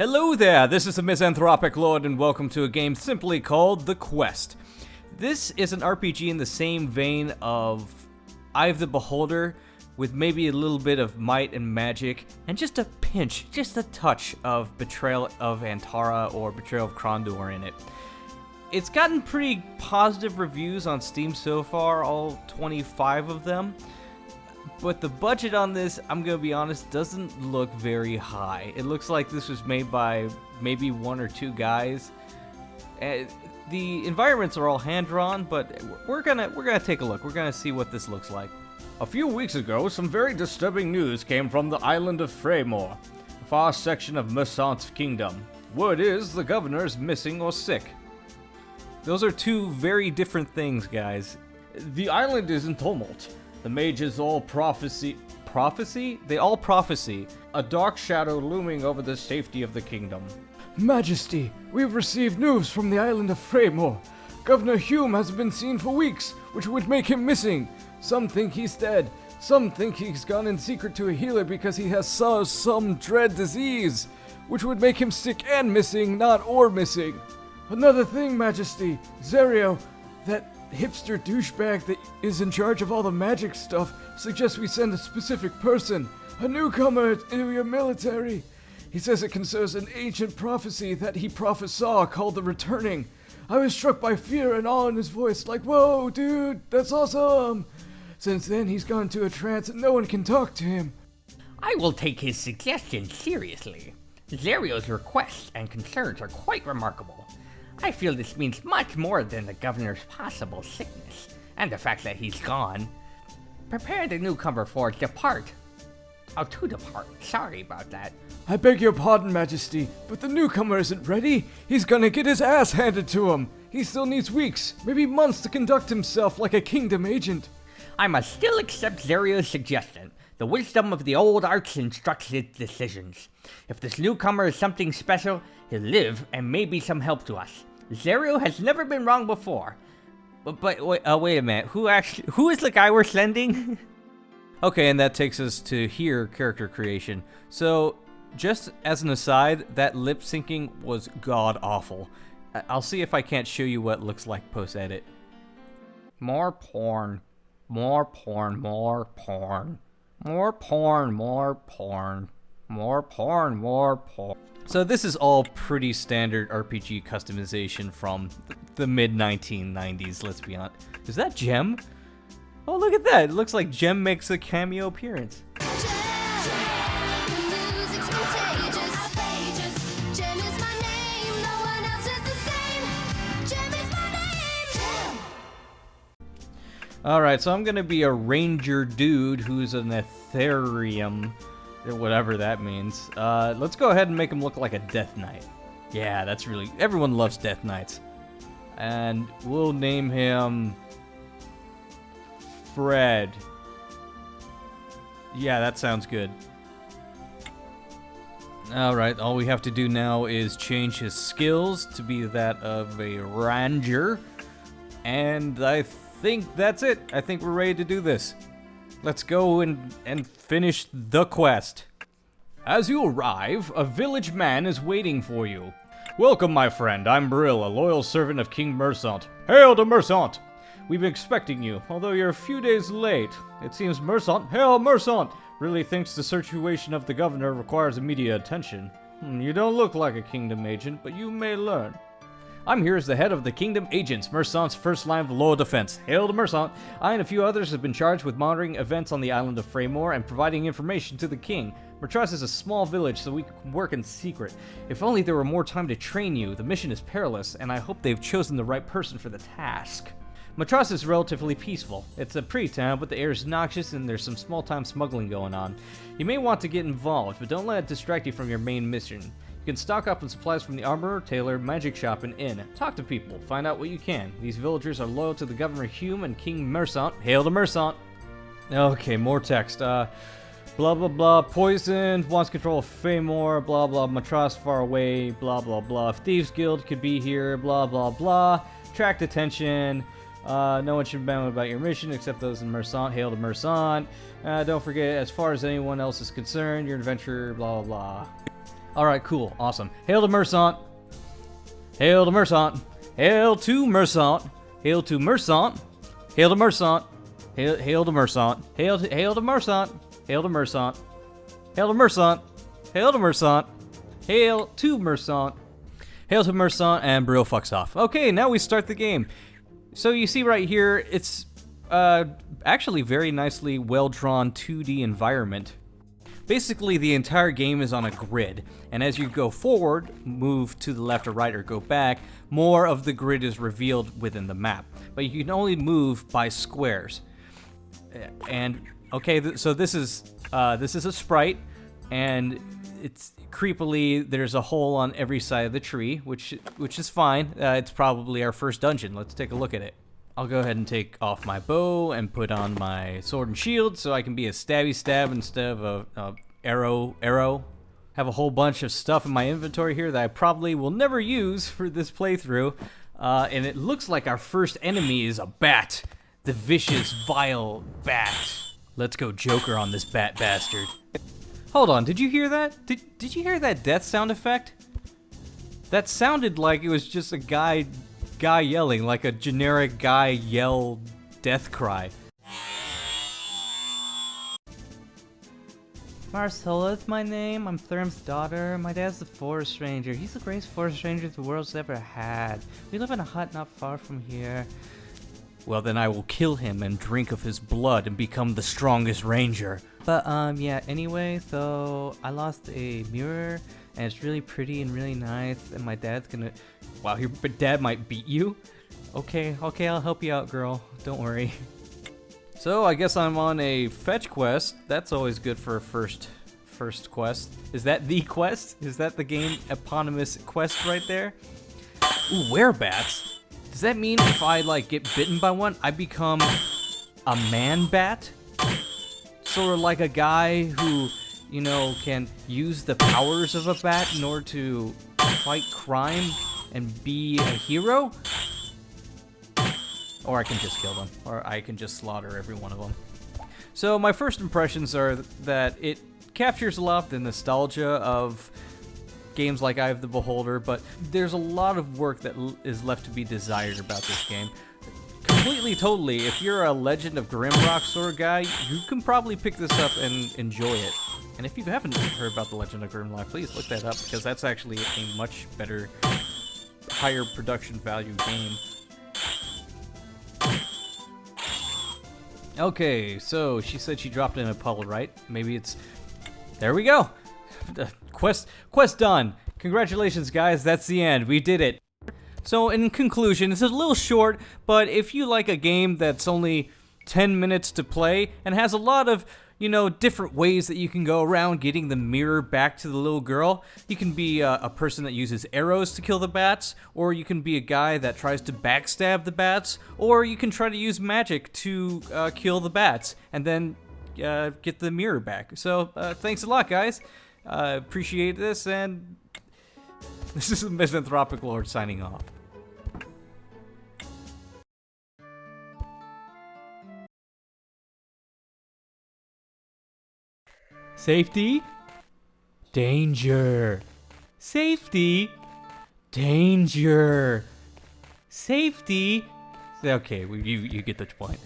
Hello there, this is the Misanthropic Lord and welcome to a game simply called The Quest. This is an RPG in the same vein of Eye of the Beholder, with maybe a little bit of might and magic, and just a pinch, just a touch of Betrayal of Antara or Betrayal of Krondor in it. It's gotten pretty positive reviews on Steam so far, all 25 of them. But the budget on this, I'm gonna be honest, doesn't look very high. It looks like this was made by maybe one or two guys. The environments are all hand-drawn, but we're gonna take a look. We're gonna see what this looks like. A few weeks ago, some very disturbing news came from the island of Freymore, a far section of Mercant's kingdom. Word is the governor is missing or sick. Those are two very different things, guys. The island is in tumult. The mages all prophecy. Prophecy? They all prophesy. A dark shadow looming over the safety of the kingdom. Majesty, we've received news from the island of Freymore. Governor Hume hasn't been seen for weeks, which would make him missing. Some think he's dead. Some think he's gone in secret to a healer because he has some dread disease, which would make him sick and missing, not or missing. Another thing, Majesty, Zerio, that hipster douchebag that is in charge of all the magic stuff, suggests we send a specific person, a newcomer to your military. He says it concerns an ancient prophecy that he prophesied called the Returning. I was struck by fear and awe in his voice, like, whoa, dude, that's awesome. Since then, he's gone into a trance and no one can talk to him. I will take his suggestion seriously. Zerio's requests and concerns are quite remarkable. I feel this means much more than the governor's possible sickness, and the fact that he's gone. Prepare the newcomer for depart. Oh, to depart. Sorry about that. I beg your pardon, Majesty, but the newcomer isn't ready. He's gonna get his ass handed to him. He still needs weeks, maybe months to conduct himself like a kingdom agent. I must still accept Zerio's suggestion. The wisdom of the old arts instructs his decisions. If this newcomer is something special, he'll live and may be some help to us. Zerio has never been wrong before. But wait a minute. Who is the guy we're sending? Okay, and that takes us to here, character creation. So, just as an aside, that lip syncing was god-awful. I'll see if I can't show you what it looks like post-edit. More porn. More porn, more porn. More porn, more porn. More porn, more porn. So this is all pretty standard RPG customization from the mid-1990s, let's be honest. Is that Gem? Oh, look at that. It looks like Gem makes a cameo appearance. Alright, so I'm gonna be a ranger dude who's an Ethereum, whatever that means. Let's go ahead and make him look like a Death Knight. Yeah, that's really... everyone loves Death Knights. And we'll name him... Fred. Yeah, that sounds good. Alright, all we have to do now is change his skills to be that of a ranger. And I think that's it. I think we're ready to do this. Let's go and finish the quest. As you arrive, a village man is waiting for you. Welcome, my friend. I'm Brill, a loyal servant of King Mercant. Hail to Mercant! We've been expecting you, although you're a few days late. It seems Mercant, hail Mercant, really thinks the situation of the governor requires immediate attention. You don't look like a kingdom agent, but you may learn. I'm here as the head of the Kingdom Agents, Mercant's first line of loyal defense. Hail to Mercant! I and a few others have been charged with monitoring events on the island of Freymore and providing information to the king. Mertras is a small village, so we can work in secret. If only there were more time to train you. The mission is perilous, and I hope they've chosen the right person for the task. Matras is relatively peaceful. It's a pretty town, but the air is noxious and there's some small-time smuggling going on. You may want to get involved, but don't let it distract you from your main mission. You can stock up on supplies from the armorer, tailor, magic shop, and inn. Talk to people. Find out what you can. These villagers are loyal to the Governor Hume and King Mercant. Hail to Mercant! Okay, more text. Blah blah blah, poisoned, wants control of Feymore, blah blah, Matras far away, blah blah blah, Thieves Guild could be here, blah blah blah, attract attention, no one should know about your mission except those in Mercant, hail to Mercant, don't forget, as far as anyone else is concerned, your adventure, blah blah blah. Alright, cool. Awesome. Hail to Mersant. Hail to Mersant. Hail to Mersant. Hail to Mersant. Hail to Mersant. Hail to Mersant. Hail to Mersant. Hail to Mersant. Hail to Mersant. Hail to Mersant. Hail to Mersant. Hail to Mersant, and Brill fucks off. Okay, now we start the game. So you see right here, it's actually very nicely well-drawn 2D environment. Basically, the entire game is on a grid, and as you go forward, move to the left or right or go back, more of the grid is revealed within the map. But you can only move by squares. And okay, so this is a sprite, and it's creepily there's a hole on every side of the tree, which is fine. It's probably our first dungeon. Let's take a look at it. I'll go ahead and take off my bow and put on my sword and shield so I can be a stabby stab instead of a arrow. Have a whole bunch of stuff in my inventory here that I probably will never use for this playthrough. And it looks like our first enemy is a bat. The vicious, vile bat. Let's go Joker on this bat bastard. Hold on, did you hear that? Did you hear that death sound effect? That sounded like it was just a guy yelling, like a generic guy yell death cry. Marcella's my name. I'm Therm's daughter. My dad's the forest ranger. He's the greatest forest ranger the world's ever had. We live in a hut not far from here. Well, then I will kill him and drink of his blood and become the strongest ranger. But, yeah, anyway, so I lost a mirror, and it's really pretty and really nice, and my dad's gonna... Wow, your dad might beat you? Okay, I'll help you out, girl. Don't worry. So, I guess I'm on a fetch quest. That's always good for a first quest. Is that the quest? Is that the game eponymous quest right there? Ooh, werebats. Does that mean if I, like, get bitten by one, I become a man-bat? Sort of like a guy who, you know, can use the powers of a bat in order to fight crime and be a hero? Or I can just kill them. Or I can just slaughter every one of them. So my first impressions are that it captures a lot of the nostalgia of games like Eye of the Beholder, but there's a lot of work that is left to be desired about this game. Completely, totally, if you're a Legend of Grimrock sort of guy, you can probably pick this up and enjoy it. And if you haven't heard about the Legend of Grimrock, please look that up, because that's actually a much better, higher production value game. Okay, so she said she dropped in a puddle, right? Maybe it's... There we go! Quest done! Congratulations, guys, that's the end. We did it. So, in conclusion, it's a little short, but if you like a game that's only 10 minutes to play and has a lot of, you know, different ways that you can go around getting the mirror back to the little girl, you can be a person that uses arrows to kill the bats, or you can be a guy that tries to backstab the bats, or you can try to use magic to kill the bats and then get the mirror back. So, thanks a lot, guys. Appreciate this, and this is Misanthropic Lord signing off. Safety, danger. Safety, danger. Safety. Okay, you get the point.